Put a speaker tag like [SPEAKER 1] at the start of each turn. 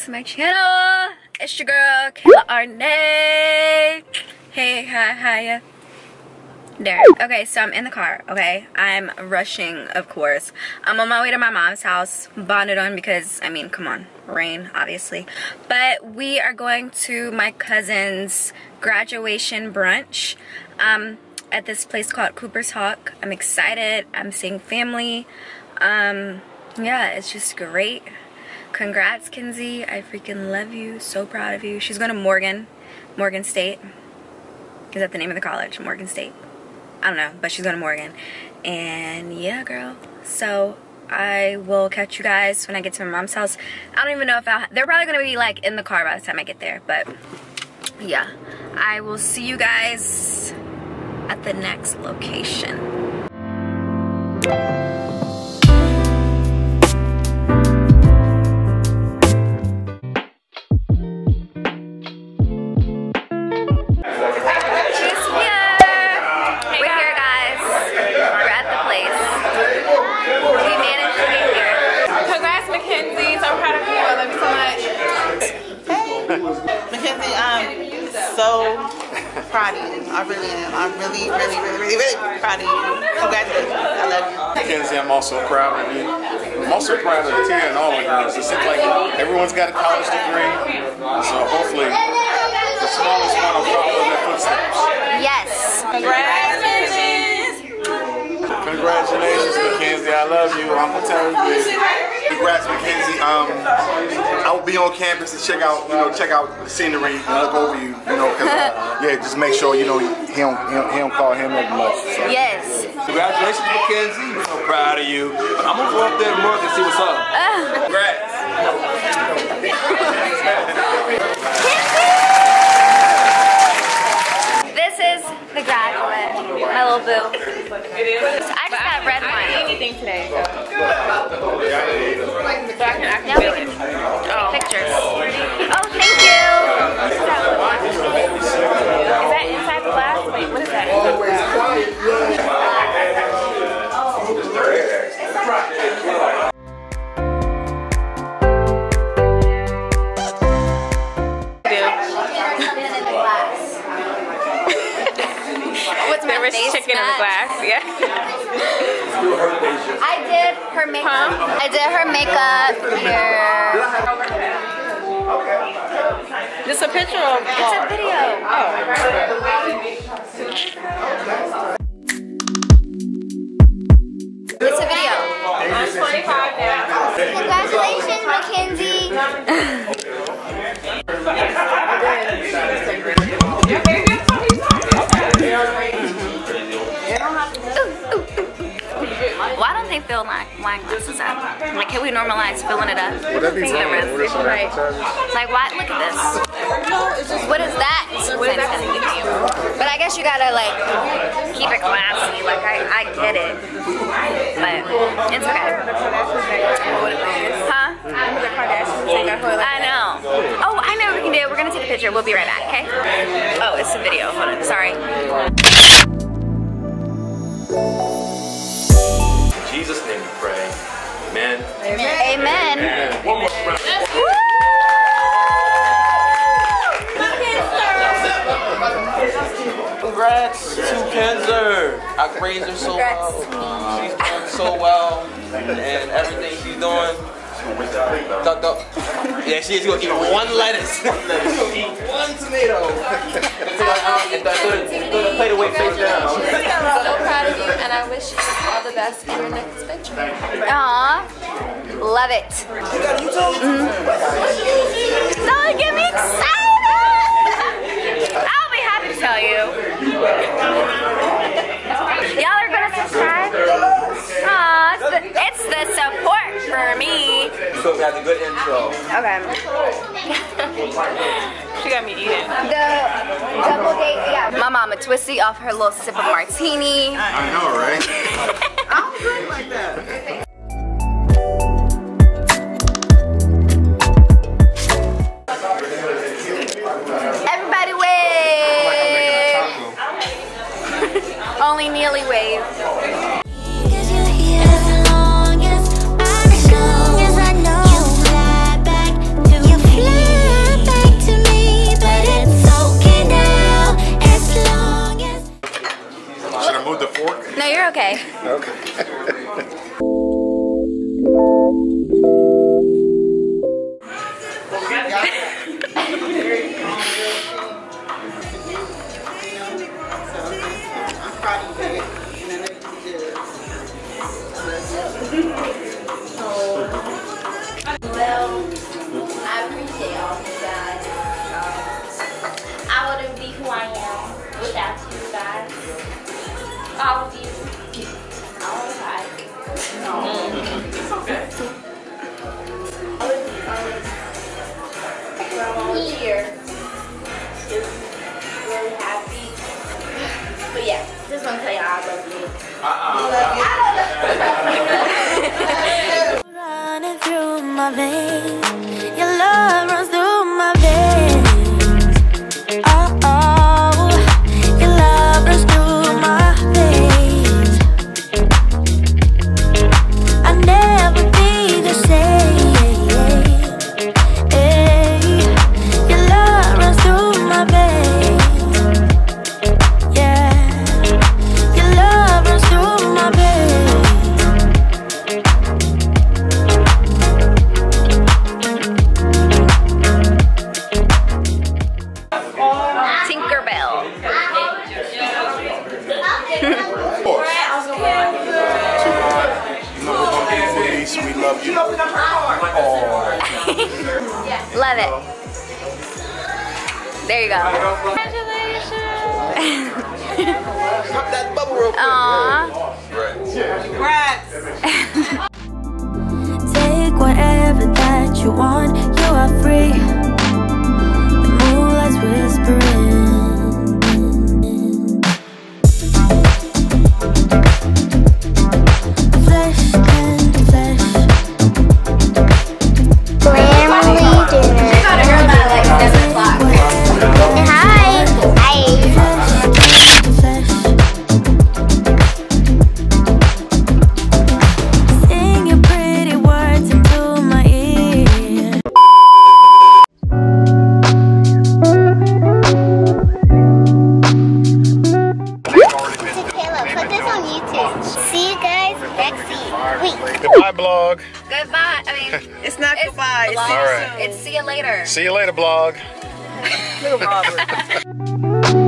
[SPEAKER 1] to my channel. It's your girl, Kaylaharnae. Hey, hi. There. Okay, so I'm in the car, okay? I'm rushing, of course. I'm on my way to my mom's house, bonnet on because, I mean, come on, rain, obviously. But we are going to my cousin's graduation brunch at this place called Cooper's Hawk. I'm excited. I'm seeing family. Yeah, it's just great. Congrats, Kenzie. I freaking love you. So proud of you. She's going to Morgan State. Is that the name of the college? Morgan State. I don't know, but she's going to Morgan. And yeah, girl. So I will catch you guys when I get to my mom's house. I don't even know if they're probably going to be like in the car by the time I get there. But yeah, I will see you guys at the next location.
[SPEAKER 2] So proud of you. I really am. I'm really proud of you. Congratulations. I love you.
[SPEAKER 3] Kenzie, I'm also proud of you. I'm also proud of Tia and all the girls. It seems like everyone's got a college degree. So hopefully the smallest one will follow in their footsteps.
[SPEAKER 1] Yes.
[SPEAKER 2] Congratulations.
[SPEAKER 3] Congratulations, Mackenzie. I love you. I'm gonna tell you this.
[SPEAKER 4] Congrats, Mackenzie. I will be on campus to check out the scenery and look over you, cause yeah, just make sure he don't call him up much. So.
[SPEAKER 1] Yes.
[SPEAKER 5] Congratulations, Mackenzie. I'm so proud of you. I'm gonna go up there tomorrow and see what's up. Congrats.
[SPEAKER 1] This is the graduate, my little boo. I just got red wine.
[SPEAKER 6] I didn't eat anything today, so.
[SPEAKER 1] Now we can take pictures. Oh, thank you.
[SPEAKER 6] Is that inside the glass? Wait, what is that? There was chicken in the glass, yeah.
[SPEAKER 1] I did her makeup. I did her makeup here.
[SPEAKER 6] Just a picture of
[SPEAKER 1] It's a video.
[SPEAKER 6] Oh.
[SPEAKER 1] It's a video.
[SPEAKER 6] I'm 25 now.
[SPEAKER 1] Congratulations, Mackenzie. Why don't they fill wine glasses up? Like, can we normalize filling it up?
[SPEAKER 3] Would that be wrong?
[SPEAKER 1] Like, why? Look at this. What is that? What is that gonna give you? But I guess you gotta like keep it classy. Like I get it, but it's okay. Huh? I know. Oh, I know what we can do. We're gonna take a picture. We'll be right back. Okay? Oh, it's a video. Hold on. Sorry.
[SPEAKER 5] In Jesus' name we pray. Amen.
[SPEAKER 1] Amen.
[SPEAKER 5] Amen. One more round. Congrats to Kenzer. I raised her so well. She's doing so well, and everything she's doing. Yeah, she's gonna eat one lettuce. Eat one tomato. Throw the plate away face down.
[SPEAKER 6] I'm so proud of you, and I wish you all the best for your next venture.
[SPEAKER 1] Aw, love it. Don't get me excited. I'll be happy to tell you. Y'all are gonna subscribe? Aw, it's the support for me.
[SPEAKER 5] So we had a good intro.
[SPEAKER 1] Okay.
[SPEAKER 6] She got me eating.
[SPEAKER 1] The double date, yeah. My mama twisty off her little sip of martini.
[SPEAKER 4] I know, right?
[SPEAKER 2] I don't drink like that.
[SPEAKER 1] Everybody wave. Only Neely wave.
[SPEAKER 7] As long as I know you fly back to your feet.
[SPEAKER 2] I'm proud of you, and I know you can do it.
[SPEAKER 6] Well, I appreciate all you guys. I wouldn't be who I am without you guys. All of you. All of guys.
[SPEAKER 5] It's okay.
[SPEAKER 6] Here. Just really happy. But yeah, just want to tell y'all I love you.
[SPEAKER 7] Running through my veins, your love runs through my veins. Oh, oh, your love runs through my veins. I'll never be the same. Your love runs through my veins. Yeah, your love runs through my veins.
[SPEAKER 1] Tinkerbell.
[SPEAKER 4] We love you.
[SPEAKER 1] Love it. There you go.
[SPEAKER 5] Pop that bubble real quick.
[SPEAKER 1] Aww.
[SPEAKER 7] Take whatever that you want, you are free. The moonlight's whispering. Flesh and flesh.
[SPEAKER 8] Family dinner.
[SPEAKER 1] I got a girl by like 7 o'clock.
[SPEAKER 8] Hi.
[SPEAKER 7] Sing your pretty words into my ear.
[SPEAKER 8] Kayla, put this on YouTube. See you guys next week.
[SPEAKER 4] Goodbye, blog.
[SPEAKER 1] Goodbye. I mean,
[SPEAKER 2] It's not goodbye. It's
[SPEAKER 1] vlog.
[SPEAKER 4] All right.
[SPEAKER 1] It's see you later.
[SPEAKER 4] See you later, blog.
[SPEAKER 2] Little Robert.